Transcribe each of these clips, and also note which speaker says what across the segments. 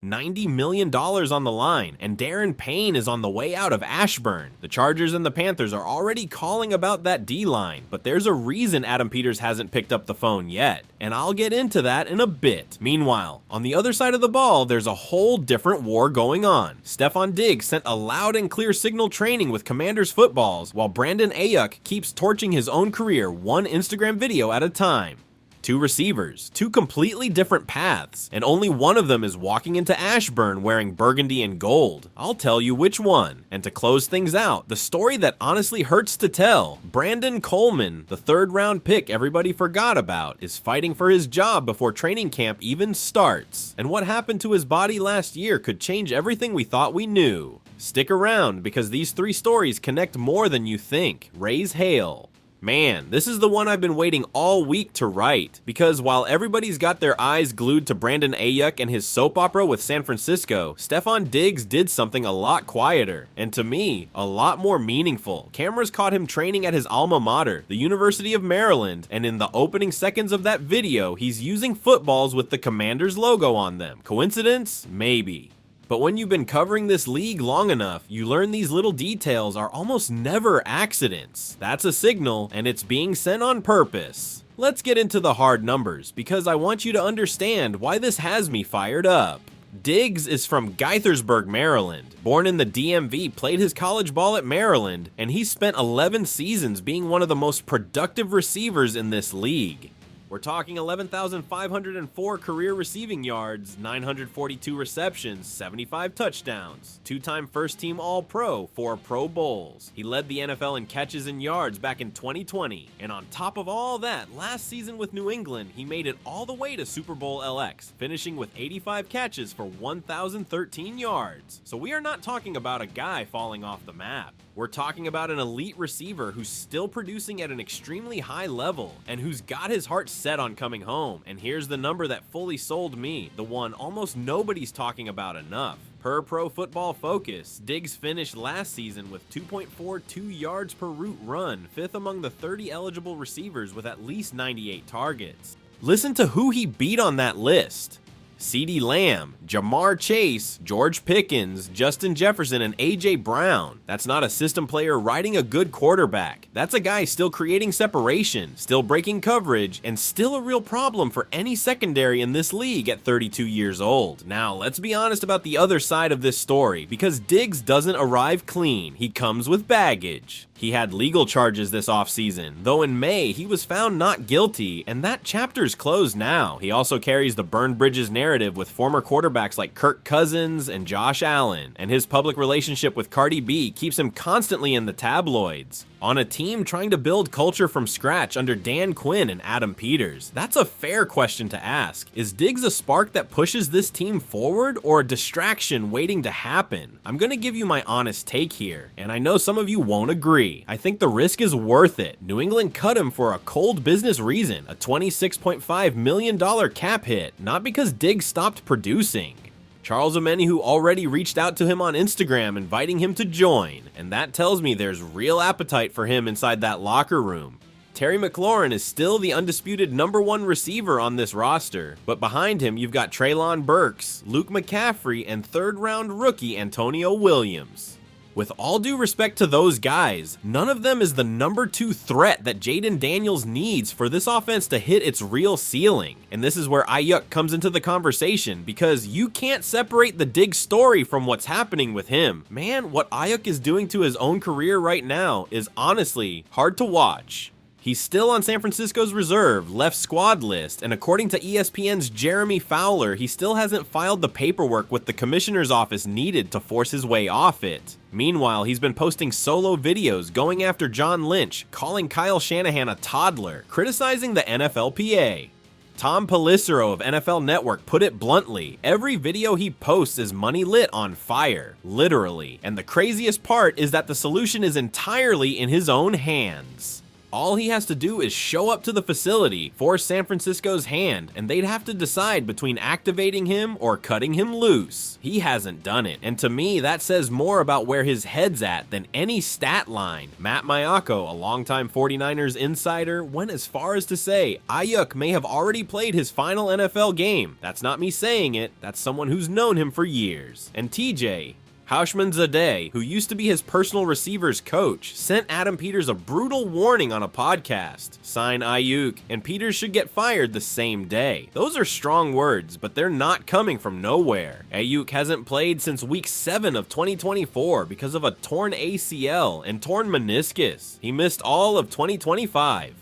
Speaker 1: $90 million on the line, and Darren Payne is on the way out of Ashburn. The Chargers and the Panthers are already calling about that D-line, but there's a reason Adam Peters hasn't picked up the phone yet, and I'll get into that in a bit. Meanwhile, on the other side of the ball, there's a whole different war going on. Stefon Diggs sent a loud and clear signal training with Commanders footballs, while Brandon Aiyuk keeps torching his own career one Instagram video at a time. Two receivers, two completely different paths, and only one of them is walking into Ashburn wearing burgundy and gold. I'll tell you which one. And to close things out, the story that honestly hurts to tell, Brandon Coleman, the third-round pick everybody forgot about, is fighting for his job before training camp even starts. And what happened to his body last year could change everything we thought we knew. Stick around, because these three stories connect more than you think. Raise hail. Man, this is the one I've been waiting all week to write, because while everybody's got their eyes glued to Brandon Aiyuk and his soap opera with San Francisco, Stefon Diggs did something a lot quieter, and to me, a lot more meaningful. Cameras caught him training at his alma mater, the University of Maryland, and in the opening seconds of that video, he's using footballs with the Commanders logo on them. Coincidence? Maybe. But when you've been covering this league long enough, you learn these little details are almost never accidents. That's a signal, and it's being sent on purpose. Let's get into the hard numbers, because I want you to understand why this has me fired up. Diggs is from Gaithersburg, Maryland. Born in the DMV, played his college ball at Maryland, and he spent 11 seasons being one of the most productive receivers in this league. We're talking 11,504 career receiving yards, 942 receptions, 75 touchdowns, two-time first-team All-Pro, 4 Pro Bowls. He led the NFL in catches and yards back in 2020. And on top of all that, last season with New England, he made it all the way to Super Bowl LX, finishing with 85 catches for 1,013 yards. So we are not talking about a guy falling off the map. We're talking about an elite receiver who's still producing at an extremely high level and who's got his heart set on coming home. And here's the number that fully sold me, the one almost nobody's talking about enough. Per Pro Football Focus, Diggs finished last season with 2.42 yards per route run, 5th among the 30 eligible receivers with at least 98 targets. Listen to who he beat on that list. CeeDee Lamb, Jamar Chase, George Pickens, Justin Jefferson, and A.J. Brown. That's not a system player riding a good quarterback. That's a guy still creating separation, still breaking coverage, and still a real problem for any secondary in this league at 32 years old. Now, let's be honest about the other side of this story, because Diggs doesn't arrive clean. He comes with baggage. He had legal charges this offseason, though in May he was found not guilty, and that chapter's closed now. He also carries the burned bridges narrative with former quarterbacks like Kirk Cousins and Josh Allen, and his public relationship with Cardi B keeps him constantly in the tabloids. On a team trying to build culture from scratch under Dan Quinn and Adam Peters, that's a fair question to ask. Is Diggs a spark that pushes this team forward, or a distraction waiting to happen? I'm gonna give you my honest take here, and I know some of you won't agree. I think the risk is worth it. New England cut him for a cold business reason, a $26.5 million cap hit, not because Diggs stopped producing. Charles Omenihu already reached out to him on Instagram inviting him to join, and that tells me there's real appetite for him inside that locker room. Terry McLaurin is still the undisputed #1 receiver on this roster, but behind him you've got Treylon Burks, Luke McCaffrey, and third-round rookie Antonio Williams. With all due respect to those guys, none of them is the #2 threat that Jaden Daniels needs for this offense to hit its real ceiling. And this is where Aiyuk comes into the conversation, because you can't separate the Diggs story from what's happening with him. Man, what Aiyuk is doing to his own career right now is honestly hard to watch. He's still on San Francisco's reserve, left squad list, and according to ESPN's Jeremy Fowler, he still hasn't filed the paperwork with the commissioner's office needed to force his way off it. Meanwhile, he's been posting solo videos going after John Lynch, calling Kyle Shanahan a toddler, criticizing the NFLPA. Tom Pelissero of NFL Network put it bluntly, every video he posts is money lit on fire, literally. And the craziest part is that the solution is entirely in his own hands. All he has to do is show up to the facility, force San Francisco's hand, and they'd have to decide between activating him or cutting him loose. He hasn't done it, and to me that says more about where his head's at than any stat line. Matt Miyako, a longtime 49ers insider, went as far as to say Aiyuk may have already played his final NFL game. That's not me saying it, that's someone who's known him for years. And TJ Houshmandzadeh, who used to be his personal receivers coach, sent Adam Peters a brutal warning on a podcast. Sign Aiyuk, and Peters should get fired the same day. Those are strong words, but they're not coming from nowhere. Aiyuk hasn't played since week 7 of 2024 because of a torn ACL and torn meniscus. He missed all of 2025.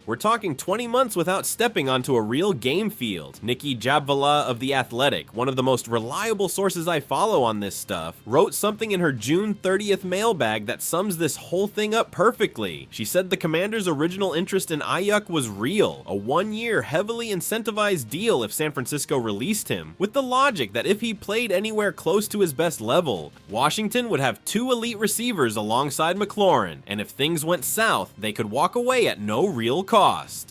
Speaker 1: We're talking 20 months without stepping onto a real game field. Nikki Jabvala of The Athletic, one of the most reliable sources I follow on this stuff, wrote something in her June 30th mailbag that sums this whole thing up perfectly. She said the Commanders' original interest in Aiyuk was real, a 1-year heavily incentivized deal if San Francisco released him, with the logic that if he played anywhere close to his best level, Washington would have 2 elite receivers alongside McLaurin, and if things went south, they could walk away at no real cost.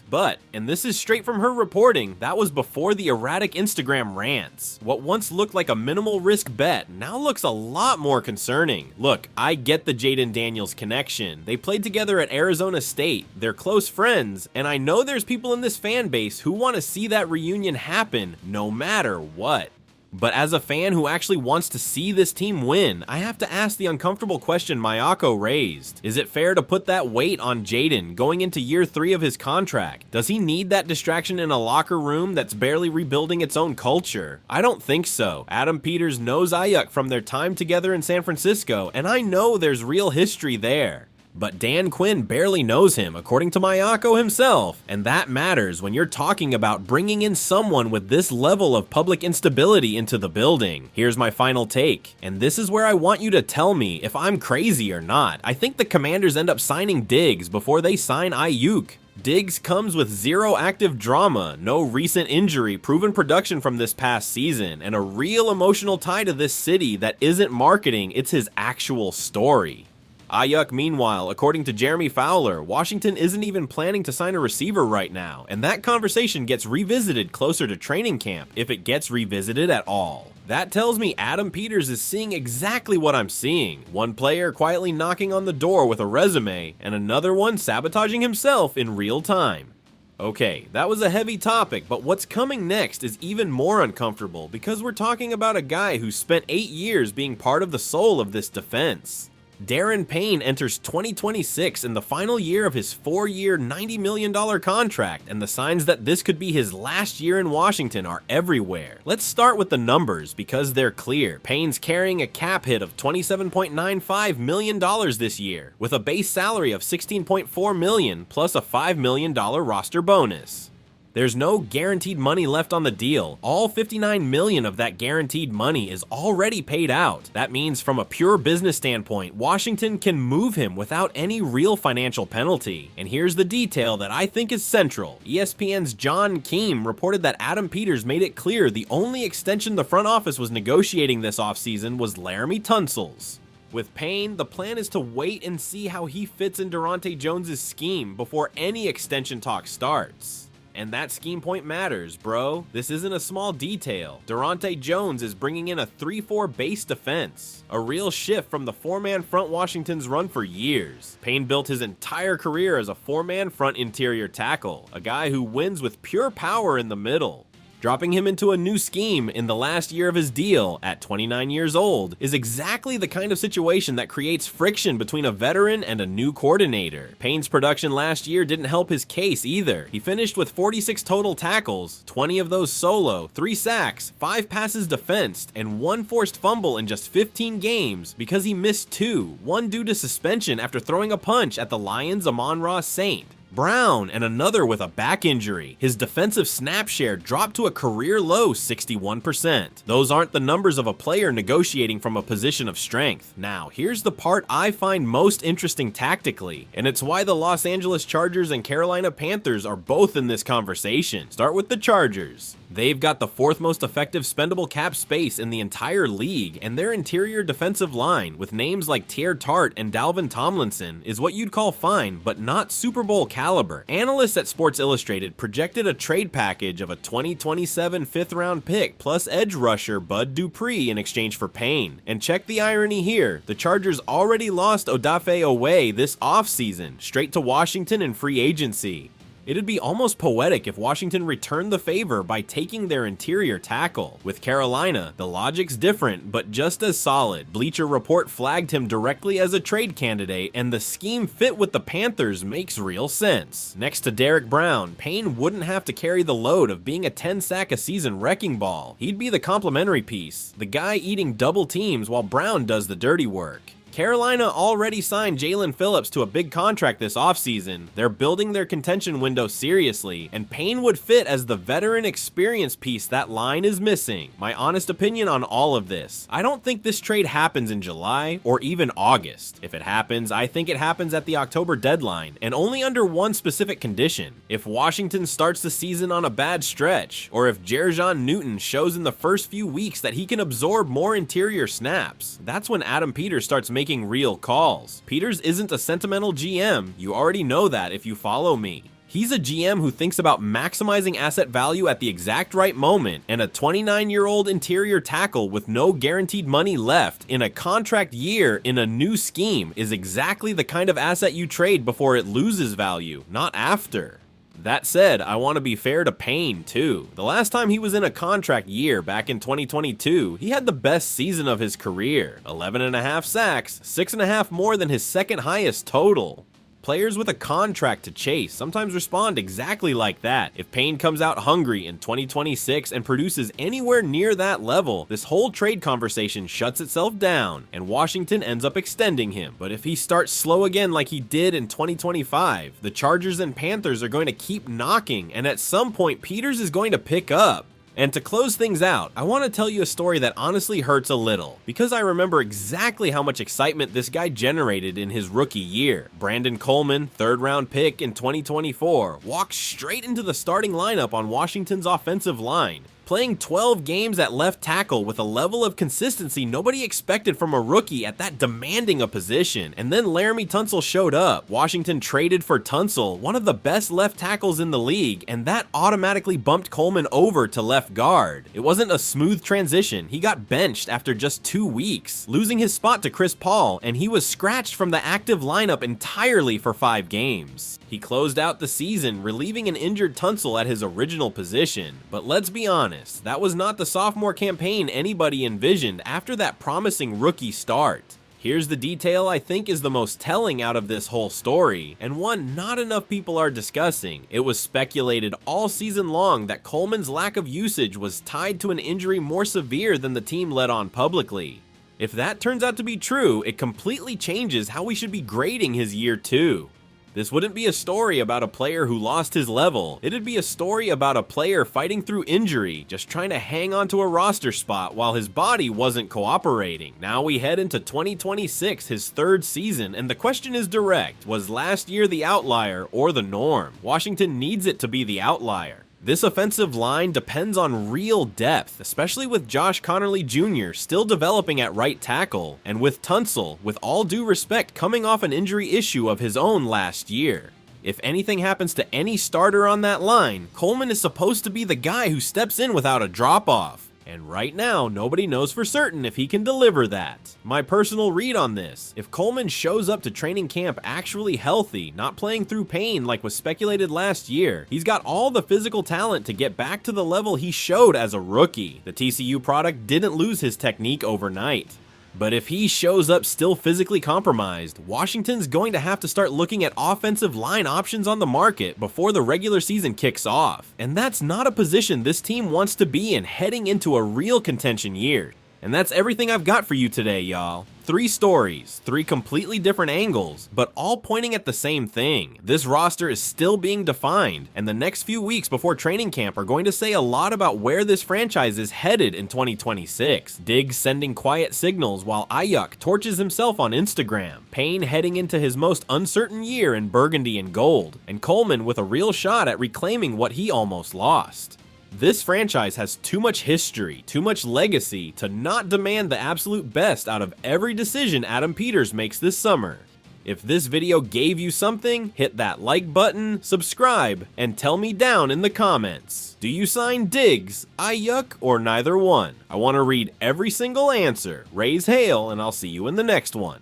Speaker 1: But, and this is straight from her reporting, that was before the erratic Instagram rants. What once looked like a minimal risk bet now looks a lot more concerning. Look, I get the Jayden Daniels connection. They played together at Arizona State, they're close friends, and I know there's people in this fan base who want to see that reunion happen no matter what. But as a fan who actually wants to see this team win, I have to ask the uncomfortable question Miyako raised. Is it fair to put that weight on Jayden going into year 3 of his contract? Does he need that distraction in a locker room that's barely rebuilding its own culture? I don't think so. Adam Peters knows Aiyuk from their time together in San Francisco, and I know there's real history there. But Dan Quinn barely knows him, according to Miyako himself, and that matters when you're talking about bringing in someone with this level of public instability into the building. Here's my final take, and this is where I want you to tell me if I'm crazy or not. I think the Commanders end up signing Diggs before they sign Aiyuk. Diggs comes with 0 active drama, no recent injury, proven production from this past season, and a real emotional tie to this city that isn't marketing, it's his actual story. Aiyuk, meanwhile, according to Jeremy Fowler, Washington isn't even planning to sign a receiver right now, and that conversation gets revisited closer to training camp, if it gets revisited at all. That tells me Adam Peters is seeing exactly what I'm seeing. One player quietly knocking on the door with a resume, and another one sabotaging himself in real time. Okay, that was a heavy topic, but what's coming next is even more uncomfortable because we're talking about a guy who spent 8 years being part of the soul of this defense. Darren Payne enters 2026 in the final year of his 4-year, $90 million contract, and the signs that this could be his last year in Washington are everywhere. Let's start with the numbers because they're clear. Payne's carrying a cap hit of $27.95 million this year, with a base salary of $16.4 million plus a $5 million roster bonus. There's no guaranteed money left on the deal. All $59 million of that guaranteed money is already paid out. That means from a pure business standpoint, Washington can move him without any real financial penalty. And here's the detail that I think is central. ESPN's John Keim reported that Adam Peters made it clear the only extension the front office was negotiating this offseason was Laramie Tunsil's. With Payne, the plan is to wait and see how he fits in Daronte Jones' scheme before any extension talk starts. And that scheme point matters, bro. This isn't a small detail. Daronte Jones is bringing in a 3-4 base defense, a real shift from the 4-man front Washington's run for years. Payne built his entire career as a 4-man front interior tackle, a guy who wins with pure power in the middle. Dropping him into a new scheme in the last year of his deal, at 29 years old, is exactly the kind of situation that creates friction between a veteran and a new coordinator. Payne's production last year didn't help his case either. He finished with 46 total tackles, 20 of those solo, 3 sacks, 5 passes defensed, and 1 forced fumble in just 15 games because he missed 2, one due to suspension after throwing a punch at the Lions' Amon-Ra St. Brown, and another with a back injury. His defensive snap share dropped to a career low 61%. Those aren't the numbers of a player negotiating from a position of strength. Now, here's the part I find most interesting tactically, and it's why the Los Angeles Chargers and Carolina Panthers are both in this conversation. Start with the Chargers. They've got the 4th most effective spendable cap space in the entire league, and their interior defensive line, with names like Tier Tart and Dalvin Tomlinson, is what you'd call fine, but not Super Bowl caliber. Analysts at Sports Illustrated projected a trade package of a 2027 5th-round pick plus edge rusher Bud Dupree in exchange for Payne. And check the irony here, the Chargers already lost Odafe Oweh this offseason, straight to Washington in free agency. It'd be almost poetic if Washington returned the favor by taking their interior tackle. With Carolina, the logic's different, but just as solid. Bleacher Report flagged him directly as a trade candidate, and the scheme fit with the Panthers makes real sense. Next to Derek Brown, Payne wouldn't have to carry the load of being a 10-sack-a-season wrecking ball. He'd be the complementary piece, the guy eating double teams while Brown does the dirty work. Carolina already signed Jalen Phillips to a big contract this offseason. They're building their contention window seriously, and Payne would fit as the veteran experience piece that line is missing. My honest opinion on all of this: I don't think this trade happens in July or even August. If it happens, I think it happens at the October deadline, and only under one specific condition: if Washington starts the season on a bad stretch, or if Jer'Jon Newton shows in the first few weeks that he can absorb more interior snaps. That's when Adam Peters starts making real calls. Peters isn't a sentimental GM, you already know that if you follow me. He's a GM who thinks about maximizing asset value at the exact right moment, and a 29-year-old interior tackle with no guaranteed money left in a contract year in a new scheme is exactly the kind of asset you trade before it loses value, not after. That said, I want to be fair to Payne too. The last time he was in a contract year back in 2022, he had the best season of his career. 11.5 sacks, 6.5 more than his second highest total. Players with a contract to chase sometimes respond exactly like that. If Payne comes out hungry in 2026 and produces anywhere near that level, this whole trade conversation shuts itself down, and Washington ends up extending him. But if he starts slow again like he did in 2025, the Chargers and Panthers are going to keep knocking, and at some point Peters is going to pick up. And to close things out, I want to tell you a story that honestly hurts a little, because I remember exactly how much excitement this guy generated in his rookie year. Brandon Coleman, 3rd-round pick in 2024, walked straight into the starting lineup on Washington's offensive line, playing 12 games at left tackle with a level of consistency nobody expected from a rookie at that demanding a position. And then Laramie Tunsil showed up. Washington traded for Tunsil, one of the best left tackles in the league, and that automatically bumped Coleman over to left guard. It wasn't a smooth transition. He got benched after just 2 weeks, losing his spot to Chris Paul, and he was scratched from the active lineup entirely for 5 games. He closed out the season, relieving an injured Tunsil at his original position. But let's be honest, that was not the sophomore campaign anybody envisioned after that promising rookie start. Here's the detail I think is the most telling out of this whole story, and one not enough people are discussing. It was speculated all season long that Coleman's lack of usage was tied to an injury more severe than the team let on publicly. If that turns out to be true, it completely changes how we should be grading his year 2. This wouldn't be a story about a player who lost his level. It'd be a story about a player fighting through injury, just trying to hang on to a roster spot while his body wasn't cooperating. Now we head into 2026, his 3rd season, and the question is direct. Was last year the outlier or the norm? Washington needs it to be the outlier. This offensive line depends on real depth, especially with Josh Connerly Jr. still developing at right tackle, and with Tunsil, with all due respect, coming off an injury issue of his own last year. If anything happens to any starter on that line, Coleman is supposed to be the guy who steps in without a drop-off. And right now, nobody knows for certain if he can deliver that. My personal read on this: if Coleman shows up to training camp actually healthy, not playing through pain like was speculated last year, he's got all the physical talent to get back to the level he showed as a rookie. The TCU product didn't lose his technique overnight. But if he shows up still physically compromised, Washington's going to have to start looking at offensive line options on the market before the regular season kicks off. And that's not a position this team wants to be in heading into a real contention year. And that's everything I've got for you today, y'all. 3 stories, 3 completely different angles, but all pointing at the same thing. This roster is still being defined, and the next few weeks before training camp are going to say a lot about where this franchise is headed in 2026. Diggs sending quiet signals while Aiyuk torches himself on Instagram. Payne heading into his most uncertain year in burgundy and gold, and Coleman with a real shot at reclaiming what he almost lost. This franchise has too much history, too much legacy to not demand the absolute best out of every decision Adam Peters makes this summer. If this video gave you something, hit that like button, subscribe, and tell me down in the comments. Do you sign Diggs, Aiyuk, or neither one? I want to read every single answer. Raise hail, and I'll see you in the next one.